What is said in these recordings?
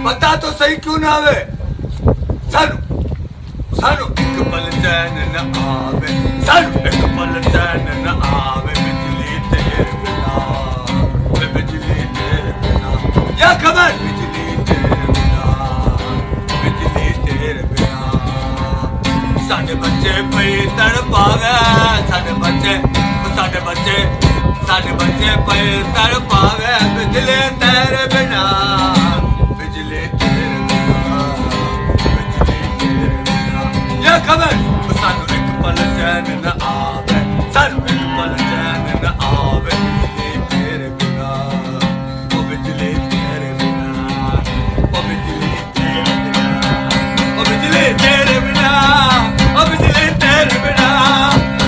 बता तो सही क्यों ना आवे सानू सानू एक पल चैन न आवे सानू एक पल चैन न आवे बिजली तेरे बिना बिजली तेरे बिना या खबर बिजली तेरे बिना बिजली तेरे बिना साडे बच्चे पे तड़पावे साडे बच्चे पे तड़पावे बिजली तेरे बिना खबर सानू एक पल चैन न आवे सानू एक पल चैन न आवे बिजली तेरे बिना ओ बिजली तेरे बिना ओ बिजली तेरे बिना ओ बिजली तेरे बिना ओ बिजली तेरे बिना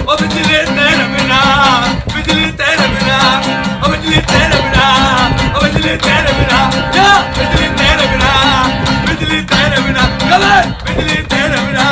ओ बिजली तेरे बिना बिजली तेरे बिना ओ बिजली तेरे बिना ओ बिजली तेरे बिना या बिजली तेरे बिना खबर बिजली तेरे बिना